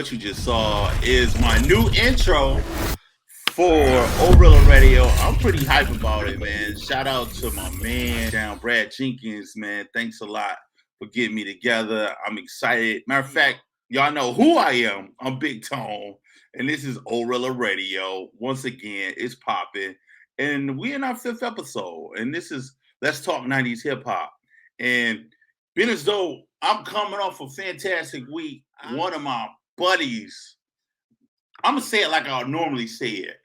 What you just saw is my new intro for Orilla Radio. I'm pretty hype about it, man. Shout out to my man down, Brad Jenkins, man. Thanks a lot for getting me together. I'm excited. Matter of fact, y'all know who I am. I'm Big Tone, and this is Orilla Radio. Once again, it's popping, and we're in our fifth episode, and this is Let's Talk 90s Hip Hop. And being as though I'm coming off a fantastic week, one of my buddies, I'm gonna say it like I normally say it.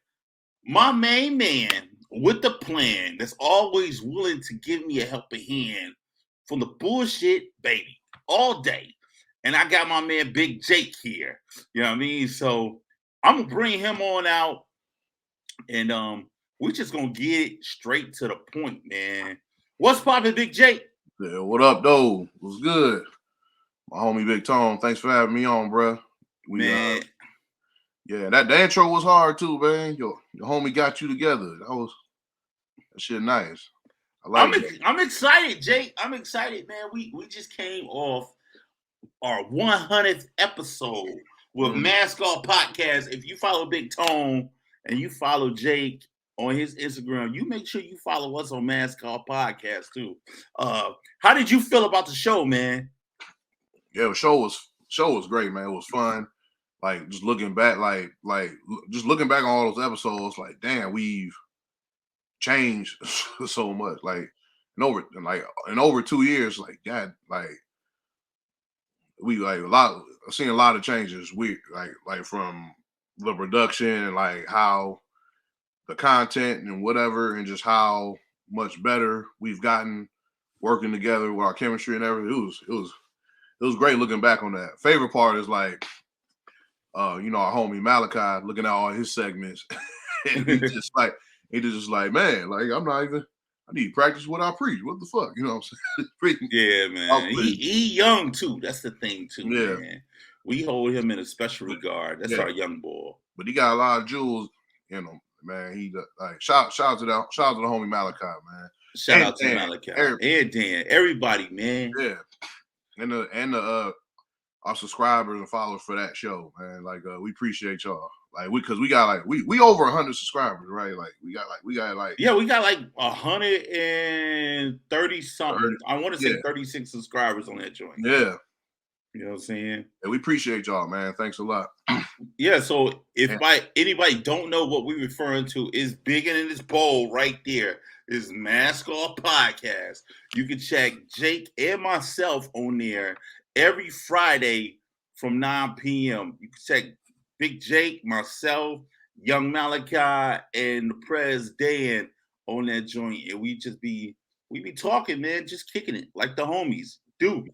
My main man with the plan that's always willing to give me a helping hand from the bullshit, baby, all day. And I got my man Big Jake here. You know what I mean? So I'm gonna bring him on out, and we're just gonna get straight to the point, man. What's poppin', Big Jake? Yeah, what up, though? What's good? My homie Big Tone, thanks for having me on, bro. Man. Yeah, that the intro was hard too, man. Your homie got you together. That shit nice. I'm excited, Jake. I'm excited, man. We just came off our 100th episode with Mask Off Podcast. If you follow Big Tone and you follow Jake on his Instagram, you make sure you follow us on Mask Off Podcast too. How did you feel about the show, man? Yeah, the show was great, man. It was fun. Like just looking back, just looking back on all those episodes, like damn, we've changed so much. Like in over 2 years, like God, like we like I've seen a lot of changes. We like from the production and like how the content and whatever, and just how much better we've gotten working together with our chemistry and everything. It was great looking back on that. Favorite part is like, our homie Malachi looking at all his segments, and he just like, man, like I need to practice what I preach. What the fuck, you know what I'm saying? Yeah, man. He young too. That's the thing too, yeah. Man. We hold him in a special regard. That's our young boy. But he got a lot of jewels, man. He like shout out to the homie Malachi, man. Shout out to Malachi and Dan, everybody, man. Yeah, and the our subscribers and followers for that show, man. Like we appreciate y'all. Like we got we over 100 subscribers, right? Like we got 130 something. I want to say 36 subscribers on that joint. Yeah. You know what I'm saying? Yeah, we appreciate y'all, man. Thanks a lot. Yeah, so if anybody don't know what we're referring to, is big in this bowl right there is Mask Off Podcast. You can check Jake and myself on there every Friday from 9 p.m. You can check Big Jake, myself, Young Malachi, and the Prez Dan on that joint. And we be talking, man, just kicking it like the homies do.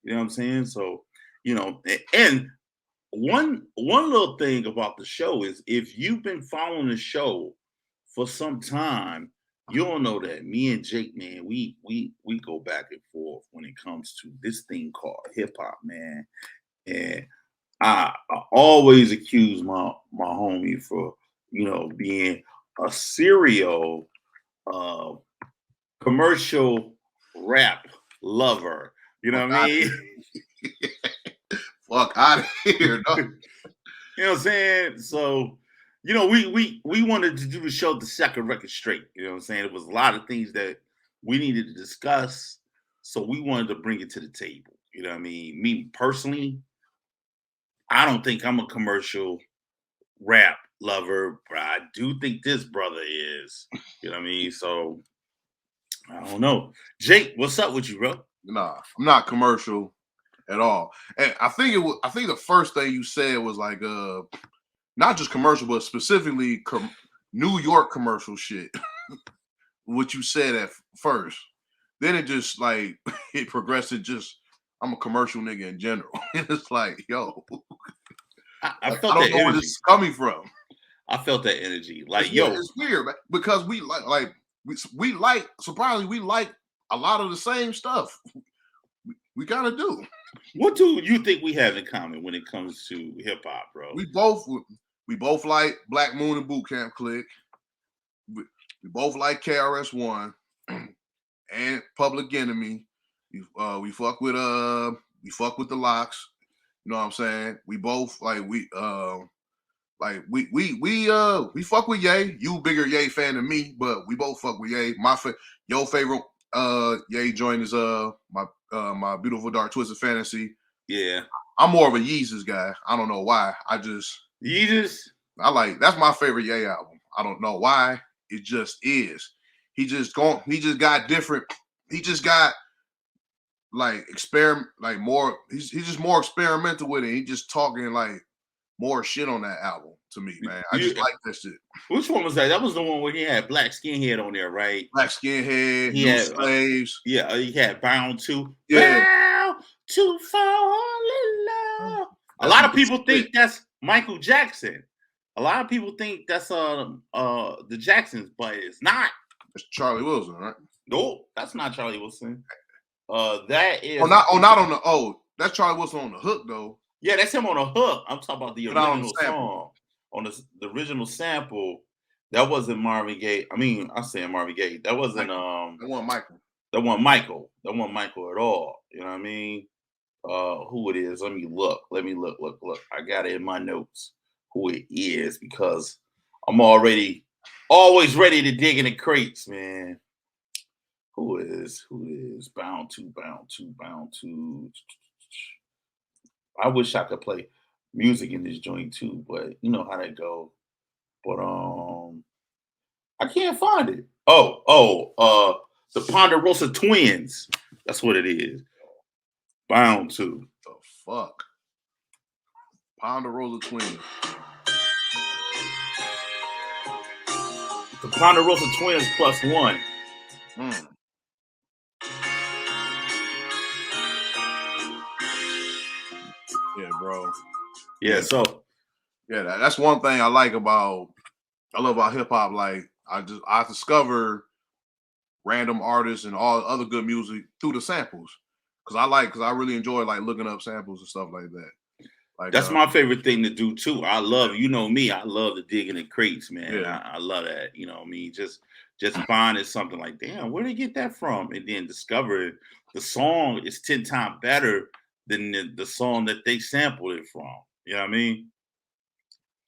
You know what I'm saying? So, and one little thing about the show is if you've been following the show for some time, you'll know that me and Jake, man, we go back and forth when it comes to this thing called hip hop, man. And I always accuse my homie for, being a serial commercial rap lover. You know what I mean? Fuck out of here, dog. You know what I'm saying? So, we wanted to do the show the second record straight. You know what I'm saying? It was a lot of things that we needed to discuss. So we wanted to bring it to the table. You know what I mean? Me personally, I don't think I'm a commercial rap lover, but I do think this brother is. You know what I mean? So I don't know. Jake, what's up with you, bro? Nah, I'm not commercial at all. And I think the first thing you said was like not just commercial, but specifically New York commercial shit. What you said at first. Then it just like it progressed to just I'm a commercial nigga in general. It's like, yo. I felt I don't know where this is coming from. I felt that energy. Like, it's weird, man, because we like surprisingly we like a lot of the same stuff. We kind of do. What do you think we have in common when it comes to hip hop, bro? We both like Black Moon and Boot Camp Click. We both like KRS-One and Public Enemy. We fuck with the Locks. You know what I'm saying? We both we fuck with Ye. You bigger Ye fan than me, but we both fuck with Ye. Your favorite Ye joint is my Beautiful Dark Twisted Fantasy. Yeah. I'm more of a Yeezus guy. I don't know why. That's my favorite Ye album. I don't know why. It just is. He just got different. He just got more. He's just more experimental with it. He just talking more shit on that album to me, man. I just like that shit. Which one was that? That was the one where he had Black Skinhead on there, right? Black Skinhead, New Slaves. He had Bound to. Yeah. Bound to fall in love. A lot of people think that's Michael Jackson. A lot of people think that's the Jacksons, but it's not. It's Charlie Wilson, right? Nope, that's not Charlie Wilson. That is. That's Charlie Wilson on the hook though. Yeah, that's him on the hook. I'm talking about the original song on the original sample. That wasn't Marvin Gaye. I mean, I'm saying Marvin Gaye. That wasn't That wasn't Michael. That wasn't Michael. That wasn't Michael at all. You know what I mean? Who it is? Let me look. I got it in my notes who it is because I'm always ready to dig in the crates, man. Who is bound to? I wish I could play music in this joint too, but you know how that go. But I can't find it. The Ponderosa Twins. That's what it is. Bound to. The fuck? Ponderosa Twins. The Ponderosa Twins +1. Yeah, bro. Yeah, so that's one thing I love about hip hop. Like I discover random artists and all other good music through the samples. Cause I really enjoy looking up samples and stuff like that. That's my favorite thing to do too. I love, you know me, I love the digging in crates, man. Yeah. I love that. You know what I mean? Just finding something like, damn, where did they get that from? And then discovering the song is 10 times better than the song that they sampled it from. You know what I mean?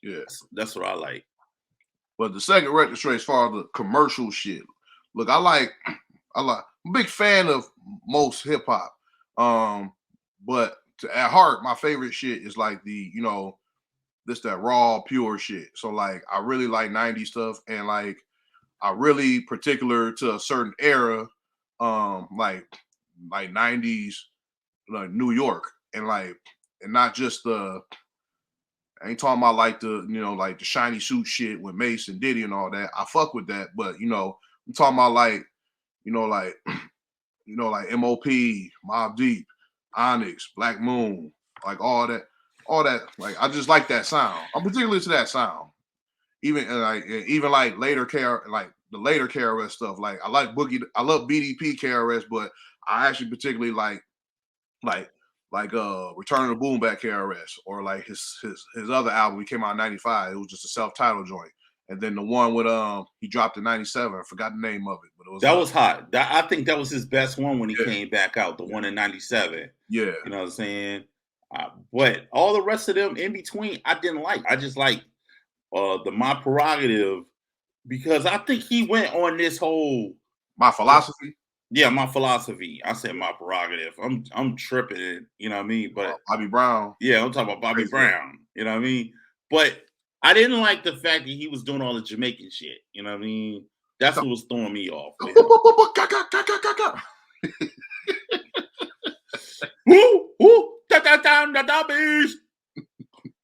Yeah. That's what I like. But the second record straight as far as the commercial shit. Look, I'm a big fan of most hip hop. But at heart, my favorite shit is that raw, pure shit. So I really like 90s stuff, and I really particular to a certain era, like 90s, New York, and not just I ain't talking about the shiny suit shit with Mace and Diddy and all that. I fuck with that, but I'm talking about MOP, Mobb Deep, Onyx, Black Moon, all that. I just like that sound. I'm particularly to that sound. Even later the later KRS stuff. I like Boogie. I love BDP KRS, but I actually particularly like Return of the Boom Back KRS, or his other album. He came out in '95. It was just a self-titled joint. And then the one with he dropped in '97. I forgot the name of it, but it was was hot. I think that was his best one when he came back out. The one in '97. Yeah, you know what I'm saying. But all the rest of them in between, I didn't like. I just like the My Prerogative, because I think he went on this whole My Philosophy. Yeah, My Philosophy. I said My Prerogative. I'm tripping. You know what I mean? But Bobby Brown. Yeah, I'm talking about Bobby Brown. You know what I mean? But I didn't like the fact that he was doing all the Jamaican shit. You know what I mean? That's what was throwing me off. Woo, woo, da da da da da bees.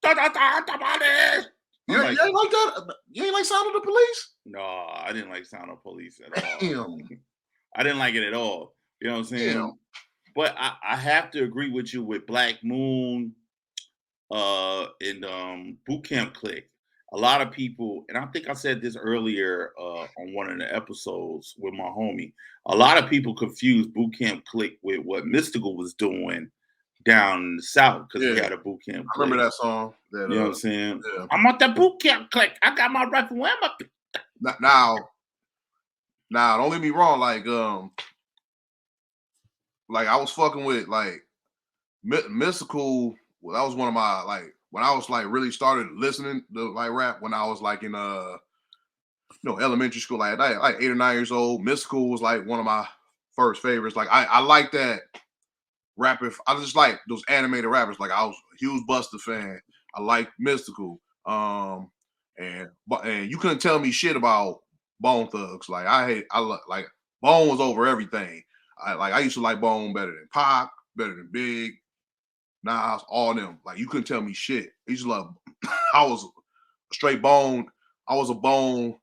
Da da da da bodies. You ain't like that? You ain't like Sound of the Police? No, I didn't like Sound of Police at all. I didn't like it at all. You know what I'm saying? Damn. But I have to agree with you with Black Moon and Boot Camp Click. A lot of people, and I think I said this earlier on one of the episodes with my homie, a lot of people confuse Boot Camp Click with what Mystical was doing down in the South, because he had a Boot Camp Click. I remember that song. You know what I'm saying? Yeah. I'm at the Boot Camp Click. I got my rifle. Where am I? Now, don't get me wrong. I was fucking with Mystical that was one of my like when I was like really started listening to like rap when I was like in elementary school, like 8 or 9 years old. Mystical was like one of my first favorites. Like I like that rapping. I just like those animated rappers. Like I was a huge Buster fan. I like Mystical. And you couldn't tell me shit about Bone Thugs. Like like Bone was over everything. I used to like Bone better than Pac, better than Big, Nas, all them. Like you couldn't tell me shit. I used to love. I was a straight Bone. I was a Bone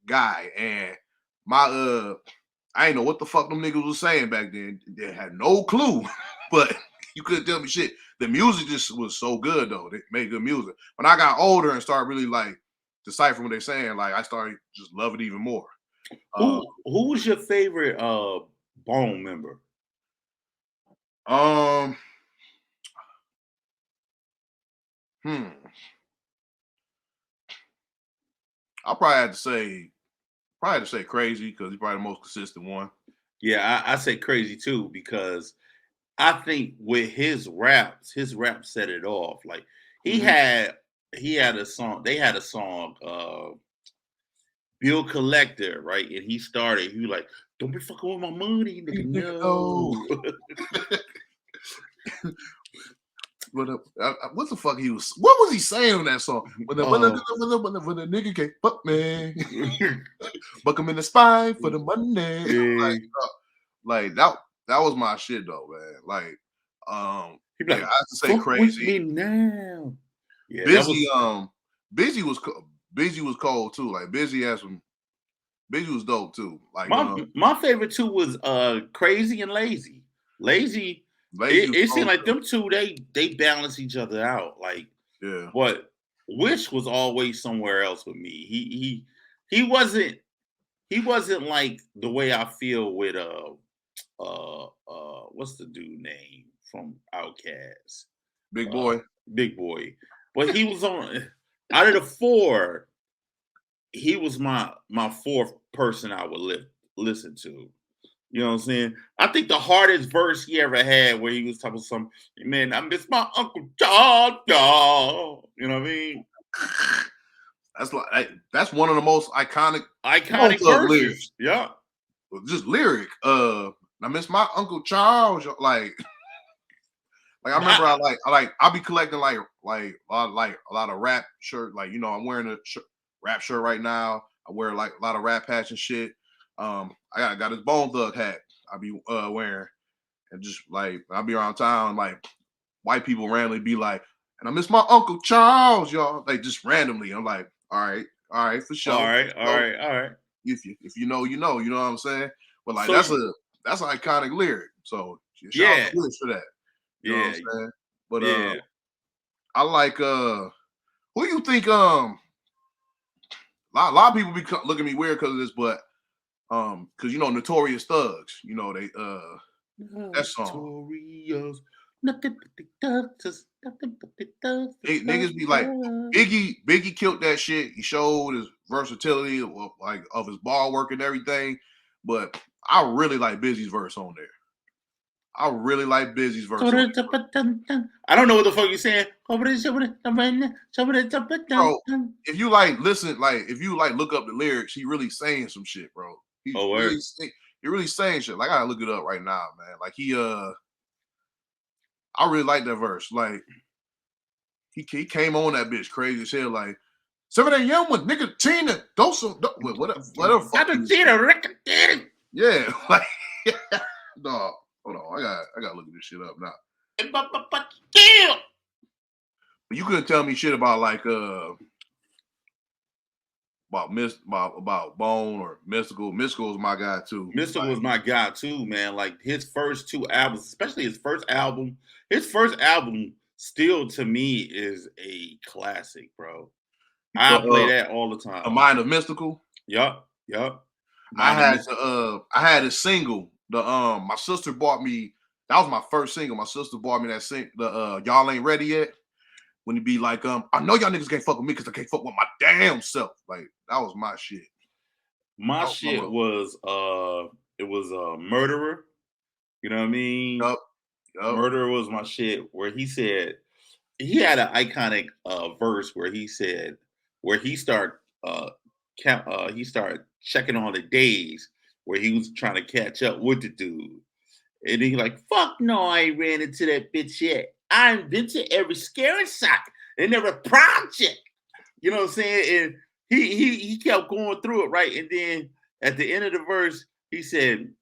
guy, and my I ain't know what the fuck them niggas was saying back then. They had no clue, but you couldn't tell me shit. The music just was so good though. They made good music. When I got older and started really like deciphering what they're saying, like I started just loving it even more. Who was your favorite Bone member? Um, I'll probably have to say Crazy because he's probably the most consistent one. Yeah, I say Crazy too because I think with his raps set it off. Like he had a song. They had a song, Bill Collector, right? And he was like, "Don't be fucking with my money, nigga." No. What the fuck he was? What was he saying on that song? When the nigga can't fuck me, buck him in the spine for the money. Yeah. Like that was my shit though, man. Like, He'd be like, I have to say fuck Crazy. with me now. Yeah, Busy, Busy was cold too. Like Busy was dope too. Like my favorite two was Crazy and Lazy. Lazy it seemed like them two they balance each other out. Like yeah. But Wish was always somewhere else with me. He wasn't like the way I feel with what's the dude name from Outkast? Big Boy. Big Boy. But he was on out of the four, he was my fourth person I would listen to. You know what I'm saying? I think the hardest verse he ever had where he was talking some man, I miss my Uncle John, y'all. You know what I mean? That's one of the most iconic verses. Lyrics. Yeah. Just lyric. I miss my Uncle Charles. Like I remember I'll be collecting like a lot of rap shirt. Like, I'm wearing a rap shirt right now. I wear like a lot of rap hats and shit. I got this Bone Thug hat I be wearing, and just like I'll be around town, like white people randomly be like, and I miss my Uncle Charles, y'all. Like just randomly. I'm like, all right, for sure. All right. If you know, you know what I'm saying? But like that's an iconic lyric. So shout out to Wish for that. You know what I'm saying? But I like who you think a lot of people be looking at me weird because of this, but because Notorious Thugs, they that song. Notorious. Nothing but the thugs, nothing but the thugs. Niggas be like, Biggie killed that shit. He showed his versatility of his ball work and everything. But I really like Busy's verse on there. I really like Busy's verse. I don't know what the fuck you're saying. Bro, if you look up the lyrics, he really saying some shit, bro. He really saying shit. Like I gotta look it up right now, man. Like I really like that verse. Like he came on that bitch crazy as hell. Like 7 a.m. with nigga Tina, whatever. Yeah, like dog. Hold on, I gotta look at this shit up now. But you couldn't tell me shit about like about Bone or Mystical. Mystical was my guy too. Mystical was my guy too, man. Like his first two albums, especially his first album. His first album still to me is a classic, bro. I play that all the time. A Mind of Mystical. Yup. I had a single. My sister bought me. That was my first single. My sister bought me that Y'all Ain't Ready Yet. When he be like, I know y'all niggas can't fuck with me because I can't fuck with my damn self. Like that was my shit. My shit was Murderer. You know what I mean? Yup. Murderer was my shit. Where he said, he had an iconic verse where he started he started checking on the days where he was trying to catch up with the dude. And then he like, fuck no, I ain't ran into that bitch yet. I've been to every scary site and every project. You know what I'm saying? And he kept going through it, right? And then at the end of the verse, he said,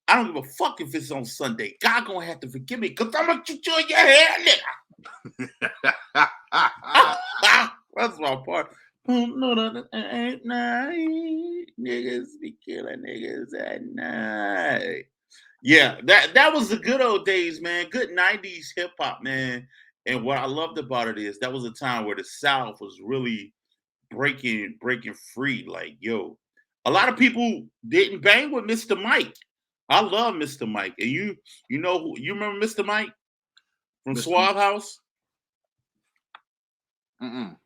I don't give a fuck if it's on Sunday. God gonna have to forgive me because I'm gonna shoot you in your head, nigga. That's my part. No, ain't night. Niggas be killing niggas at night. Yeah, that was the good old days, man. Good 90s hip hop, man. And what I loved about it is that was a time where the South was really breaking free. Like, yo, a lot of people didn't bang with Mr. Mike. I love Mr. Mike. And you know you remember Mr. Mike from Mr. Suave House? Mm-mm.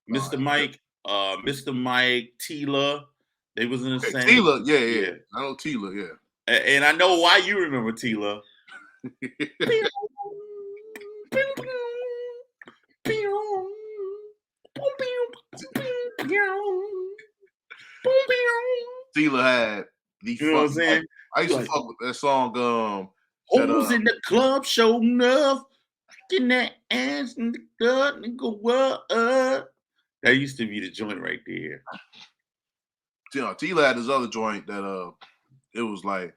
Mr. Mike, Mr. Mike, Tila, they was in the same. Tila, yeah. I know Tila, yeah. And I know why you remember Tila. Tila had the you know what I'm saying? I used to fuck with that song. Who's in the club showing up, getting that ass in the club, nigga, what up? That used to be the joint right there. You know, Tila had this other joint that it was like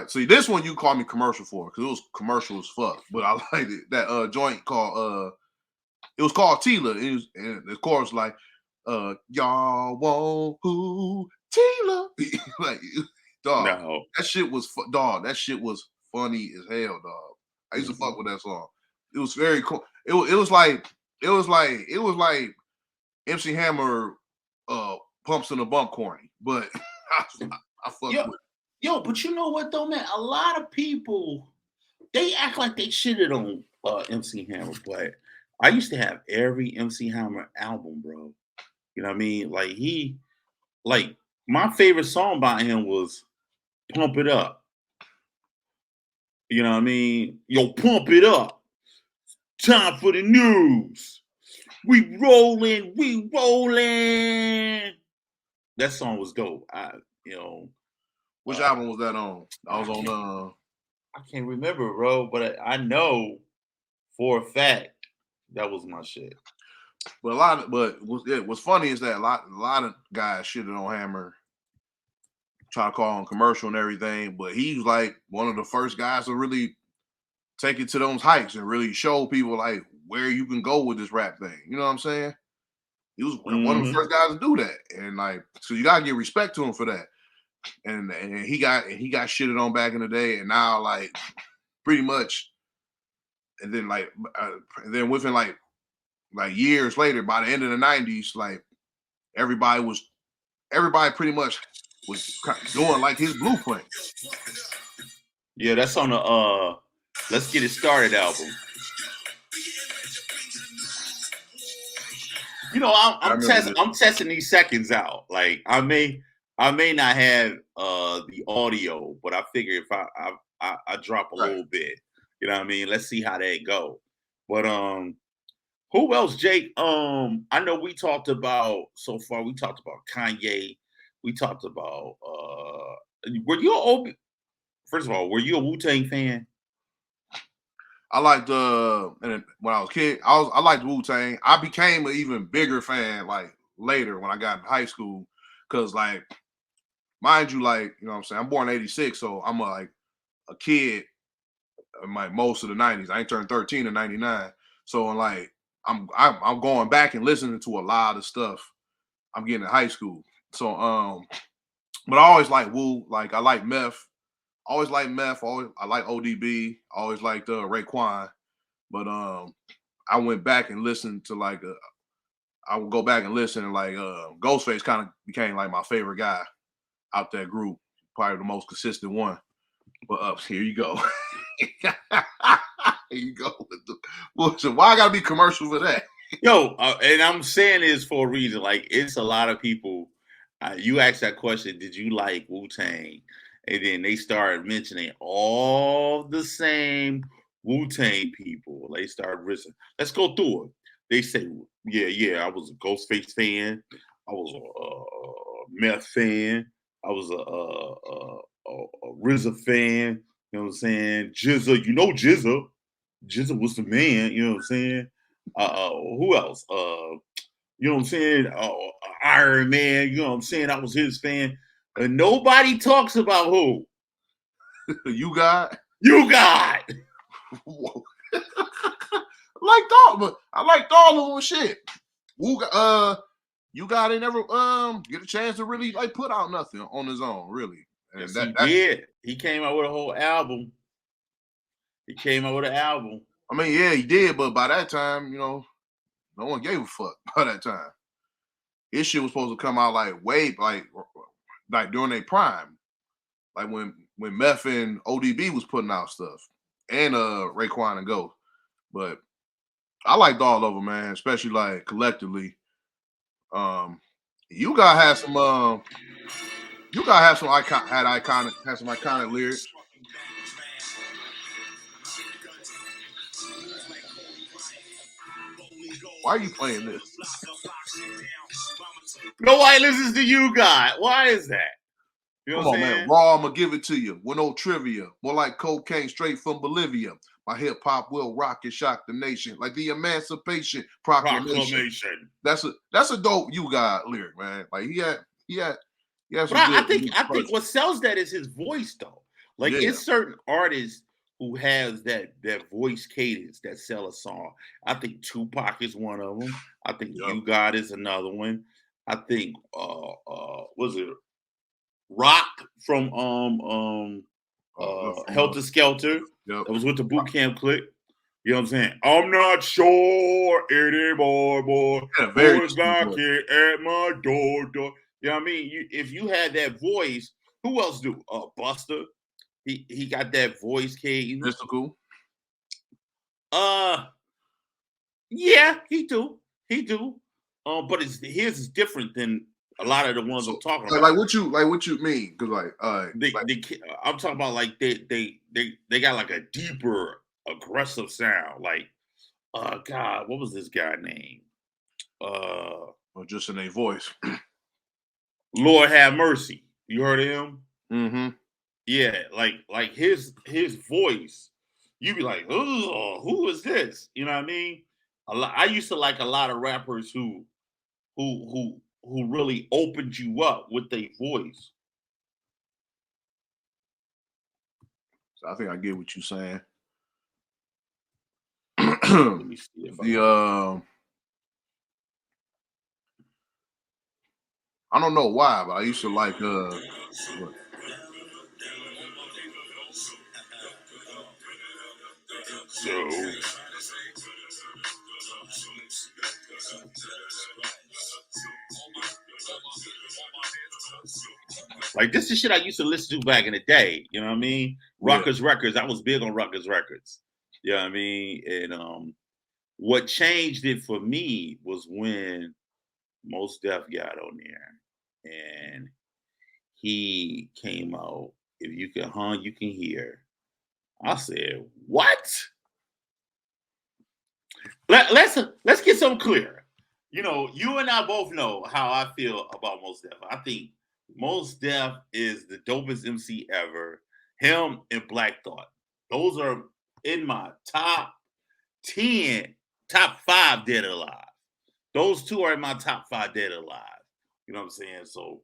see, this one you call me commercial for because it was commercial as fuck, but I liked it. That joint called it was called Tila. And the chorus like y'all want who Tila like dog. No. That shit was dog. That shit was funny as hell, dog. I used to fuck with that song. It was very cool. It was like MC Hammer pumps in a bump corny, but I fuck with it. Yo, but you know what though, man? A lot of people they act like they shitted on MC Hammer, but I used to have every MC Hammer album, bro. You know what I mean? Like my favorite song by him was Pump It Up. You know what I mean? Yo, pump it up. Time for the news. We rolling. That song was dope. Which album was that on? I was on I can't remember, bro, but I know for a fact that was my shit. But what's funny is that a lot of guys shitted on Hammer, try to call him commercial and everything, but he's like one of the first guys to really take it to those heights and really show people like where you can go with this rap thing. You know what I'm saying? He was one of the first guys to do that, and like, so you gotta give respect to him for that. And he got shitted on back in the day, and now like pretty much, and then within like years later, by the end of the 90s, like everybody pretty much was doing like his blueprint. Yeah, that's on the Let's Get It Started album. You know, I'm testing these seconds out. Like I may not have the audio, but I figure if I drop a little bit, you know what I mean? Let's see how that go. But who else, Jake? I know we talked about so far. We talked about Kanye. We talked about first of all, were you a Wu-Tang fan? I liked and when I was a kid, I liked Wu-Tang. I became an even bigger fan like later when I got in high school, because like, mind you, like, you know what I'm saying, I'm born in '86, so I'm a kid in like most of the 90s. I ain't turned 13 in '99, so like I'm going back and listening to a lot of stuff I'm getting in high school. So but I always like Wu. Like I like Meth. Always like Meth. I like ODB. Always liked Raekwon. But I went back and listened to like I would go back and listen, and like Ghostface kind of became like my favorite guy out that group. Probably the most consistent one. But here you go. Here you go. So why I gotta be commercial for that? Yo, and I'm saying this for a reason. Like, it's a lot of people. You asked that question, did you like Wu-Tang? And then they started mentioning all the same Wu-Tang people. They started risking. Let's go through it. They say, yeah, I was a Ghostface fan. I was a Meth fan. I was a RZA fan. You know what I'm saying? Jizza, you know Jizza. Jizza was the man. You know what I'm saying? Who else? You know what I'm saying? Iron Man. You know what I'm saying? I was his fan. And nobody talks about who? You got? You got. I liked all of them shit. You got ain't never get a chance to really like put out nothing on his own, really. And Yes, he did. He came out with a whole album. I mean, yeah, he did, but by that time, no one gave a fuck by that time. His shit was supposed to come out like way like during their prime. Like when Meth and ODB was putting out stuff. And Raekwon and Ghost. But I liked all of them, man, especially like collectively. You gotta have some iconic lyrics. Why are you playing this? Nobody listens to You Got. Why is that? You know Come on, man. Raw, I'ma give it to you. With no trivia. More like cocaine straight from Bolivia. My hip hop will rock and shock the nation. Like the Emancipation Proclamation. That's a dope You Got lyric, man. Like he had but I think what sells that is his voice, though. Like it's certain artists who has that voice cadence that sell a song. I think Tupac is one of them. I think You Got is another one. I think was it Rock from Helter Skelter? That was with the Boot Camp Clique. You know what I'm saying? I'm not sure anymore, boy. Who's knocking at my door? You know what I mean? If you had that voice, who else do? Buster. He got that voice cadence. Mystical. Yeah, he do. But his is different than a lot of the ones I'm talking about. Like what you mean? Because I'm talking about like they got like a deeper aggressive sound. Like God, what was this guy name? Or just in a voice. Lord have mercy. You heard of him? Mm-hmm. Yeah, like his voice, you be like, oh, who is this? You know what I mean? I used to like a lot of rappers who really opened you up with their voice. So I think I get what you're saying. Let me see if I don't know why, but I used to like like this is shit I used to listen to back in the day. You know what I mean? Ruckus Records. I was big on Ruckus Records. You know what I mean? And what changed it for me was when Mos Def got on there and he came out. If you can hum, you can hear. I said, what? Let's get something clear. You know, you and I both know how I feel about Mos Def. I think Mos Def is the dopest MC ever. Him and Black Thought. Those are in my top 10, top 5 dead or alive. Those two are in my top 5 dead or alive. You know what I'm saying? So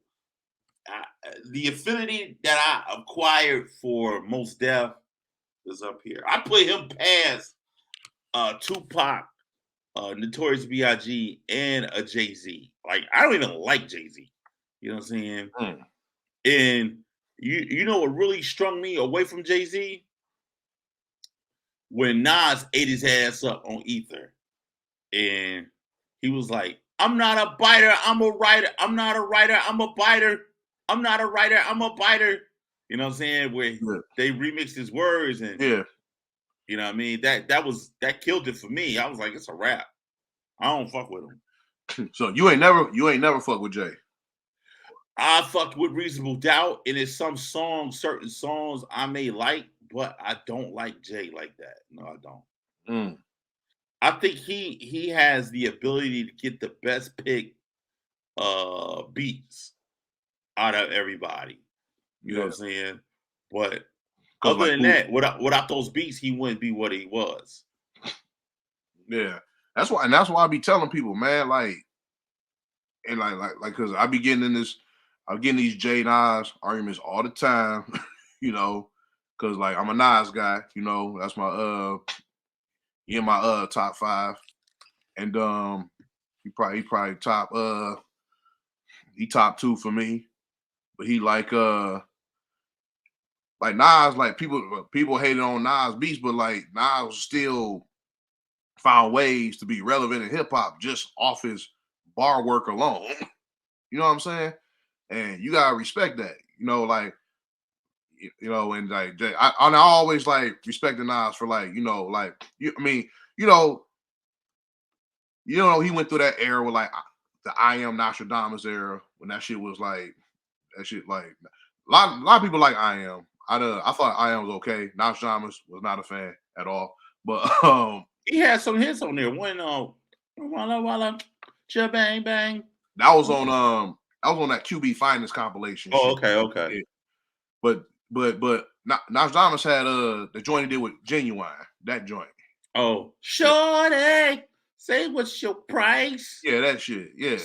the affinity that I acquired for Mos Def is up here. I put him past Tupac, Notorious B.I.G. and a Jay-Z. Like, I don't even like Jay-Z. You know what I'm saying? And you know what really strung me away from Jay-Z? When Nas ate his ass up on Ether. And he was like, I'm not a biter, I'm a writer. I'm not a writer, I'm a biter. I'm not a writer, I'm a biter. You know what I'm saying? Where they remixed his words and you know what I mean? That killed it for me. I was like, it's a rap. I don't fuck with him. So you ain't never fuck with Jay. I fucked with Reasonable Doubt, and it's some songs, certain songs I may like, but I don't like Jay like that. No, I don't. Mm, I think he has the ability to get the best pick beats out of everybody. You know what I'm yeah, saying? But because other like than who? that, without those beats, he wouldn't be what he was. Yeah, that's why I be telling people, man, like and because I be getting in this, I'm getting these Jay Nas arguments all the time, you know, because like I'm a Nas guy, you know, that's my in my top five, and he probably top two for me, but he like Nas, like people hated on Nas beats, but like Nas still found ways to be relevant in hip hop just off his bar work alone. You know what I'm saying? And you gotta respect that. You know, like and like I always like respect the Nas for like like I mean you know he went through that era with like the I Am Nostradamus era when that shit was like that shit like a lot of people like I Am. I thought I Am was okay. Nostradamus was not a fan at all. But He had some hits on there. One Walla Walla, Bang Bang. that was on that QB Finest compilation Oh, shit. okay, okay. Yeah. But Nostradamus had the joint he did with Genuine, that joint. Oh, Yeah, Shorty, say what's your price? yeah, that shit. Yeah.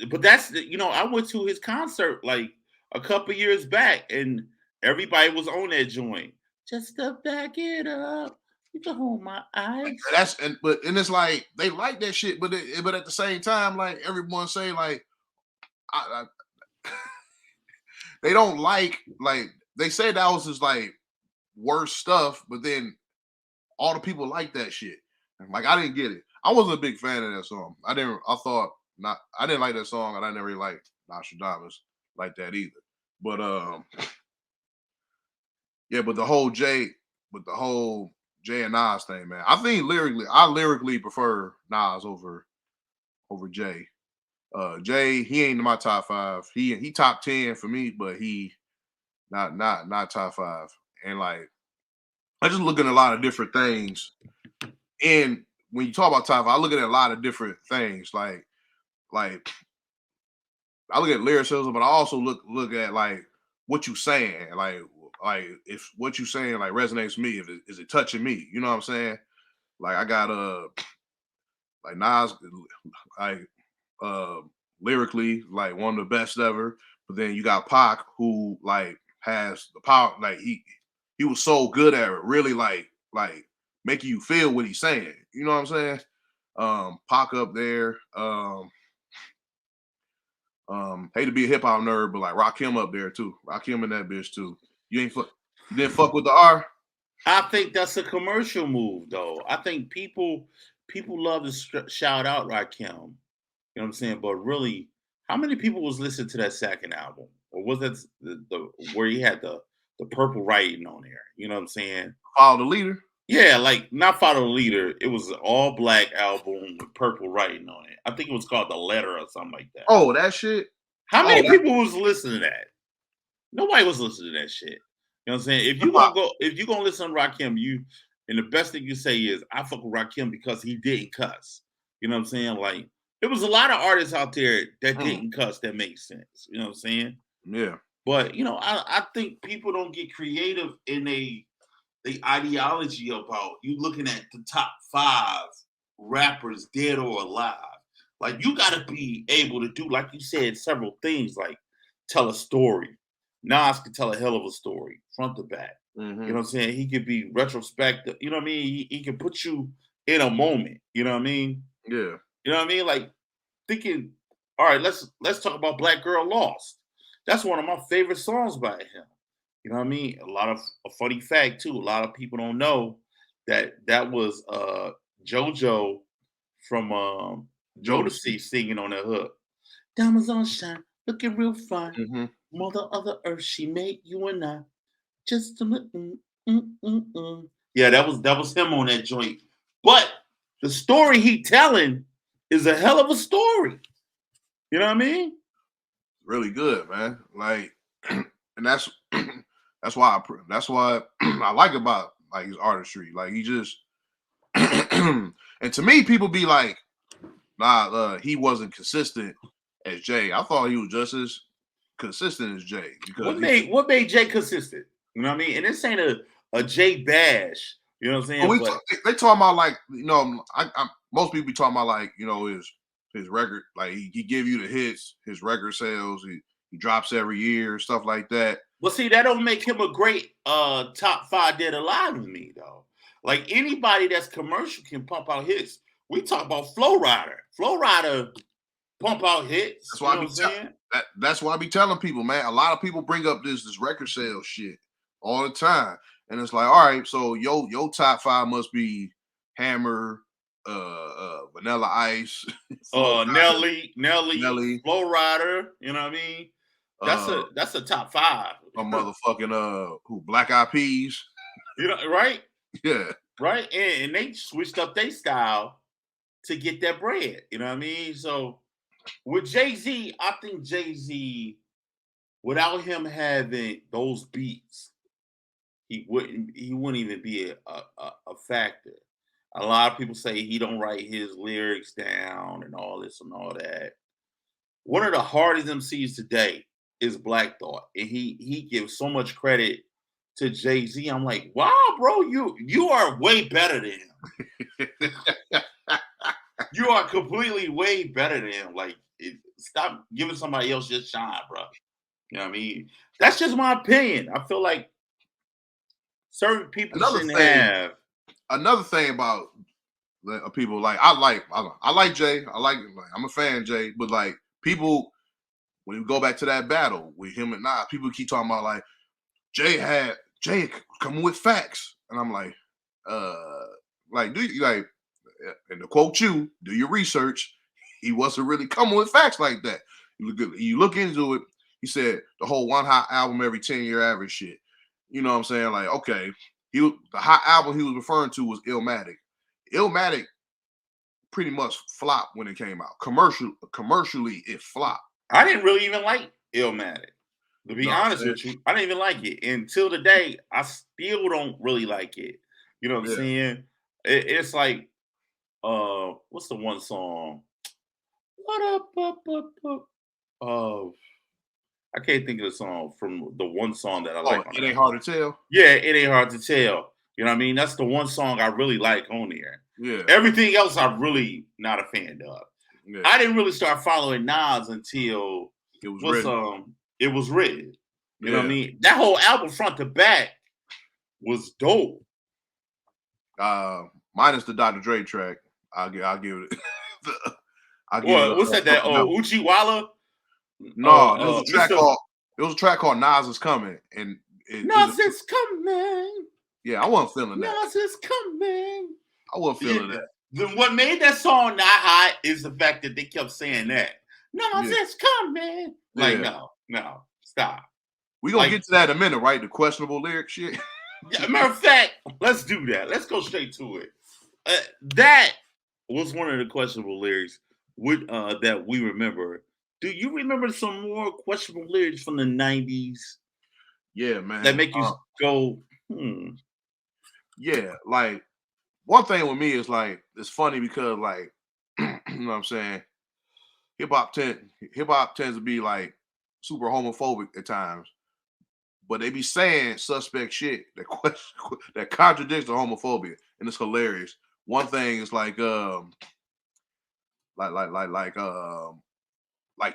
But that's I went to his concert like a couple years back, and everybody was on that joint. Just to back it up, you can hold my eyes. But it's like they like that shit, but at the same time, like everyone say like I they don't like they say that was his like worst stuff, but then all the people like that shit. Like I didn't get it. I wasn't a big fan of that song. I didn't like that song, and I never really liked Nostradamus like that either. But yeah, but the whole Jay and Nas thing, man. I lyrically prefer Nas over Jay. Jay, he ain't in my top five. He top 10 for me, but he not top five. And like I just look at a lot of different things. And when you talk about top five, I look at a lot of different things. Like I look at lyricism, but I also look at like what you saying. Like if what you saying like resonates with me, if is it touching me? You know what I'm saying? Like I got like Nas like uh lyrically like one of the best ever. But then you got Pac who like has the power, like he was so good at it, really like making you feel what he's saying. You know what I'm saying? Pac up there. Hate to be a hip hop nerd, but like Rakim up there too. Rakim in that bitch too. You didn't fuck with the R? I think that's a commercial move, though. I think people love to shout out Rakim. You know what I'm saying? But really, how many people was listening to that second album, or was that the where he had the purple writing on there? You know what I'm saying? Follow the leader? Yeah, like not Follow the Leader. It was an all black album with purple writing on it. I think it was called The Letter or something like that. Oh, that shit. How Oh, many people was listening to that? Nobody was listening to that shit. You know what I'm saying? If you gonna listen to Rakim, and the best thing you say is I fuck with Rakim because he didn't cuss. You know what I'm saying? Like there was a lot of artists out there that didn't cuss that makes sense. You know what I'm saying? yeah. But I think people don't get creative in the ideology about you looking at the top 5 rappers dead or alive. Like you got to be able to do, like you said, several things like tell a story. Nas can tell a hell of a story, front to back. You know what I'm saying? He could be retrospective. You know what I mean? He can put you in a moment. You know what I mean? Yeah. You know what I mean? Like thinking, all right, let's talk about Black Girl Lost. That's one of my favorite songs by him. You know what I mean? A funny fact too. A lot of people don't know that was JoJo from Jodeci singing on that hook. Diamonds on shine, looking real fine. Mm-hmm. Mother of the earth, she made you and I. Just a Yeah, that was him on that joint. But the story he telling is a hell of a story. You know what I mean? Really good, man. Like, and That's why I like about like his artistry. Like he just and to me, people be like, nah, he wasn't consistent as Jay. I thought he was just as consistent as Jay because What made Jay consistent? You know what I mean? And this ain't a Jay bash. You know what I'm saying? But they talking about like most people be talking about like his record, like he give you the hits, his record sales, he drops every year, stuff like that. well, see, that don't make him a great top 5 dead alive to me though. Like anybody that's commercial can pump out hits. We talk about Flow Rider. Flow Rider pump out hits. That's You why know what I'm saying? that's why I be telling people, man. A lot of people bring up this record sales shit all the time, and it's like, all right, so your top 5 must be Hammer, Vanilla Ice, Nelly, Flow Rider. You know what I mean? That's a top 5. a motherfucking who Black Eyed Peas, You know, right? yeah. Right? And they switched up their style to get that bread. You know what I mean? So with Jay-Z, I think Jay-Z, without him having those beats, he wouldn't even be a factor. A lot of people say he don't write his lyrics down and all this and all that. One of the hardest MCs today is Black Thought, and he gives so much credit to Jay-Z. I'm like, wow, bro, you are way better than him. You are completely way better than him. Like, stop giving somebody else just shine, bro. You know what I mean? That's just my opinion. I feel like certain people shouldn't have. Another thing about people, like I like Jay. I'm a fan of Jay, but like people, when you go back to that battle with him and Nas, people keep talking about like Jay coming with facts, and I'm like do you like, and to quote you, do your research. He wasn't really coming with facts like that. You look into it. He said the whole one hot album every 10-year average shit. You know what I'm saying? Like, okay, the hot album he was referring to was Illmatic. Illmatic pretty much flopped when it came out. Commercially, it flopped. I didn't really even like Illmatic. To be honest with you, I didn't even like it until today. I still don't really like it. You know what I'm saying? It's like, what's the one song? What up? I can't think of the song from the one song that I like. It Ain't Hard to Tell. Yeah, It Ain't Hard to Tell. You know what I mean? That's the one song I really like on there. Yeah. Everything else I'm really not a fan of. Yeah. I didn't really start following Nas until it was written. It was written. You know what I mean? That whole album front to back was dope. Minus the Dr. Dre track, I'll give it. What's that? Uchiwala? No, it was a track called Nas Is Coming, and Nas Is Coming. Yeah, I wasn't feeling that. Nas Is Coming. I wasn't feeling that. Then what made that song not hot is the fact that they kept saying that. Nas is coming. Like, no, stop. We're going to get to that in a minute, right? The questionable lyric shit. Matter of fact, let's do that. Let's go straight to it. That was one of the questionable lyrics that we remember. Do you remember some more questionable lyrics from the 90s? Yeah, man. That make you go, Yeah, like, one thing with me is like, it's funny because like, you know what I'm saying? Hip hop tends to be like super homophobic at times, but they be saying suspect shit that contradicts the homophobia, and it's hilarious. One thing is like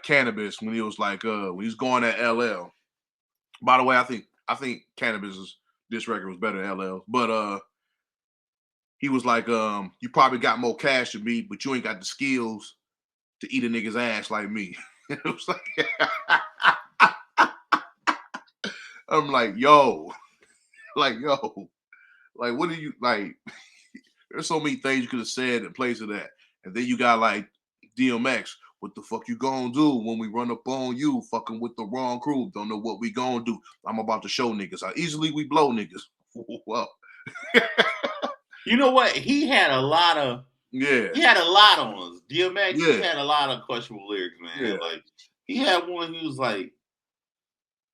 Cannabis when he was like when he's going at LL. By the way, I think Cannabis's this record was better than LL, but he was like, you probably got more cash than me, but you ain't got the skills to eat a nigga's ass like me. It was like, I'm like, yo, what do you like? There's so many things you could have said in place of that. And then you got like DMX, what the fuck you gonna do when we run up on you fucking with the wrong crew? Don't know what we gonna do. I'm about to show niggas how easily we blow niggas. Well, you know what? He had a lot of He had a lot on us. DMX, he had a lot of questionable lyrics, man. Yeah. Like he had one. He was like,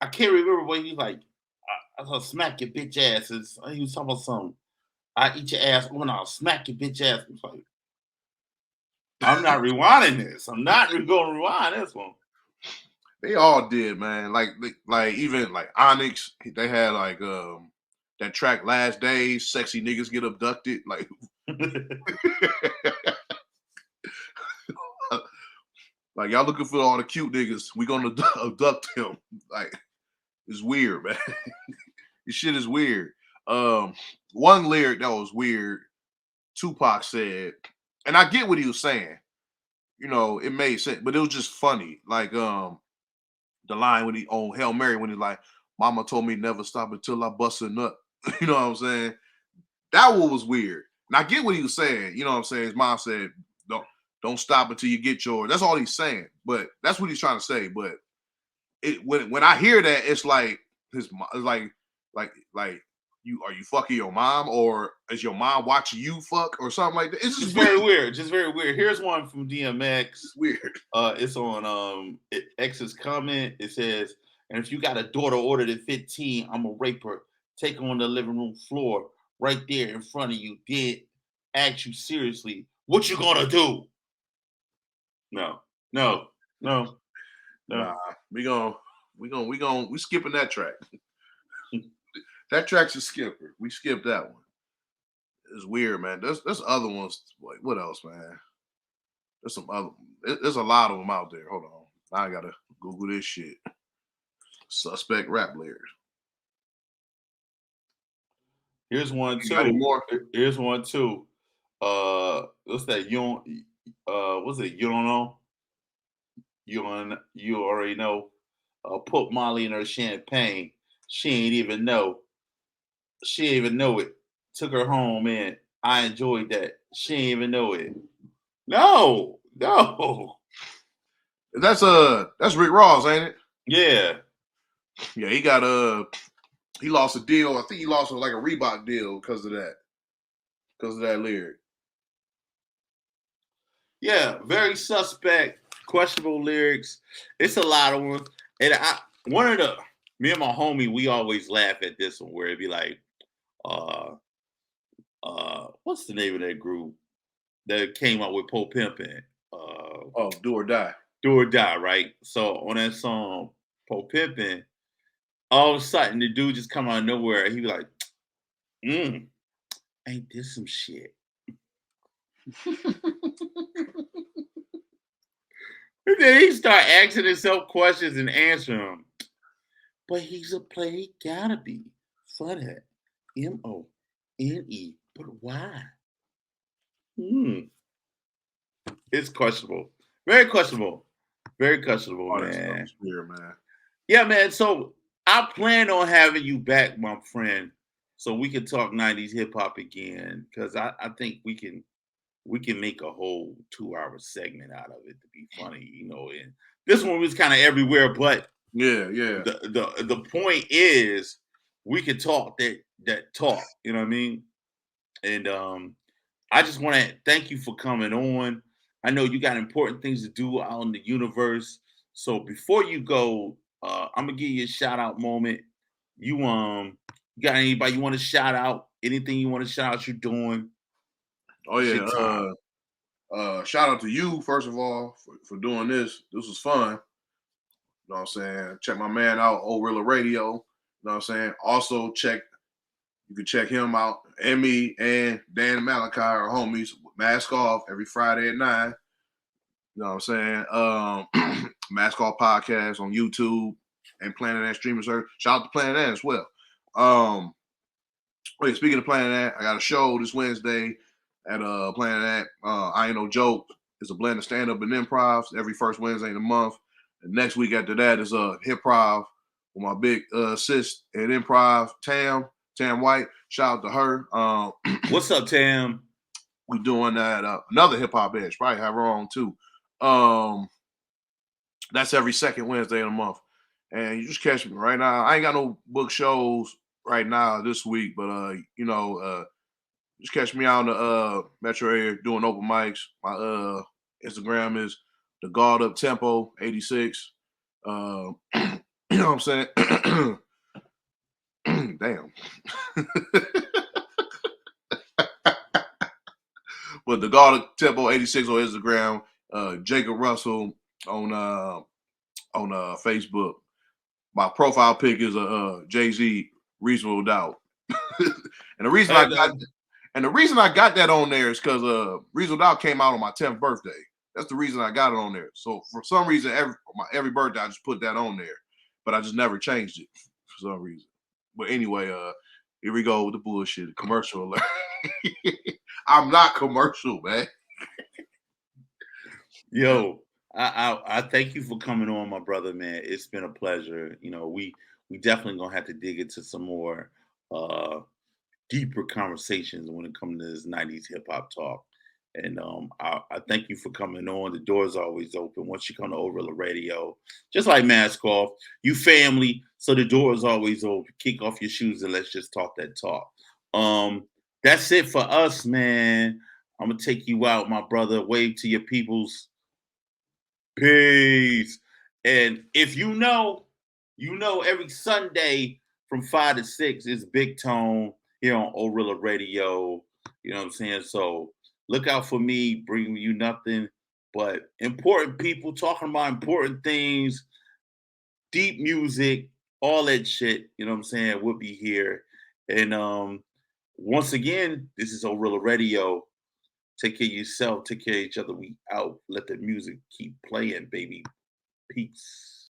I can't remember what he was like. I'll smack your bitch asses. He was talking about something. I eat your ass when I'll smack your bitch ass. It's like, I'm not rewinding this. I'm not going to rewind this one. They all did, man. Like even like Onyx, they had like that track Last Days, Sexy Niggas Get Abducted. Like like y'all looking for all the cute niggas, we gonna abduct them. Like it's weird, man. This shit is weird. One lyric that was weird, Tupac said, and I get what he was saying. You know, it made sense, but it was just funny. Like the line when he on Hail Mary when he's like, "Mama told me never stop until I bust a nut." You know what I'm saying? That one was weird. And I get what he was saying. You know what I'm saying? His mom said, "Don't stop until you get yours." That's all he's saying. But that's what he's trying to say. But when I hear that, it's like his like you are you fucking your mom, or is your mom watching you fuck or something like that? It's just very weird. Just very weird. Here's one from DMX. It's weird. It's on X's comment. It says, "And if you got a daughter older than 15, I'm a raper. Take her on the living room floor right there in front of you. Then ask you seriously, what you gonna do?" No. Nah, we skipping that track. That track's a skipper. We skipped that one. It's weird, man. There's other ones. Like what else, man? There's some other. There's a lot of them out there. Hold on, I gotta Google this shit. Suspect rap lyrics. Here's one You got any too. more? Here's one too. What's that? What's it? You don't know? You already know. Put Molly in her champagne. She ain't even know. She ain't even know it. Took her home and I enjoyed that. She ain't even know it. No. That's Rick Ross, ain't it? Yeah. Yeah, he lost a deal. I think he lost like a Reebok deal because of that. Because of that lyric. Yeah, very suspect, questionable lyrics. It's a lot of them. And me and my homie, we always laugh at this one where it'd be like, what's the name of that group that came out with Poe Pimpin'? Do or Die. Do or Die, right? So on that song, Poe Pimpin', all of a sudden the dude just come out of nowhere. He be like, ain't this some shit? And then he start asking himself questions and answering them. But he's a player. He gotta be. For that. MONE. But why? It's questionable. Very questionable. Very questionable, man. Weird, man. Yeah, man. So I plan on having you back, my friend, so we can talk 90s hip hop again. Because I think we can make a whole 2-hour segment out of it to be funny, you know. And this one was kind of everywhere, but yeah. The point is we can talk that talk, you know what I mean? And I just want to thank you for coming on. I know you got important things to do out in the universe. So before you go, I'm gonna give you a shout out moment. You got anybody you want to shout out? Anything you want to shout out you're doing? Oh yeah. Shout out to you, first of all, for doing this. This was fun. You know what I'm saying? Check my man out, Old Rilla Radio. You know what I'm saying? Also you can check him out. And me and Dan Malachi are homies. Mask Off every Friday at 9. You know what I'm saying? Mask Off Podcast on YouTube and Planet Ant streaming service. Shout out to Planet Ant as well. Wait, speaking of Planet Ant, I got a show this Wednesday at Planet Ant. I Ain't No Joke. It's a blend of stand-up and improv every first Wednesday in the month. And next week after that is hip-prov with my big sis at improv, Tam White. Shout out to her. What's up, Tam? We doing that another hip-hop edge. Probably have her on too. That's every second Wednesday of the month. And you just catch me right now. I ain't got no book shows right now this week, but just catch me out in the metro area doing open mics. My Instagram is the Guard Up Tempo 86. You know what I'm saying? Damn. But the God of Tempo 86 on Instagram, Jacob Russell on Facebook. My profile pic is Jay-Z, Reasonable Doubt. and the reason I got and the reason I got that on there is because Reasonable Doubt came out on my 10th birthday. That's the reason I got it on there. So for some reason, every birthday I just put that on there, but I just never changed it for some reason. But anyway, here we go with the bullshit. Commercial alert. I'm not commercial, man. Yo, I thank you for coming on, my brother, man. It's been a pleasure. You know, we definitely gonna have to dig into some more uh deeper conversations when it comes to this 90s hip hop talk. And I thank you for coming on. The door's always open. Once you come to Overload Radio, just like Mask Off, you family, so the door is always open. Kick off your shoes and let's just talk that talk. Um, that's it for us, man. I'm gonna take you out, my brother. Wave to your peoples. Peace. And if you know every Sunday from 5 to 6 is Big Tone here on Orilla Radio. You know what I'm saying? So look out for me, bringing you nothing but important people talking about important things, deep music, all that shit. You know what I'm saying? We'll be here. And once again, this is Orilla Radio. Take care of yourself. Take care of each other. We out. Let the music keep playing, baby. Peace.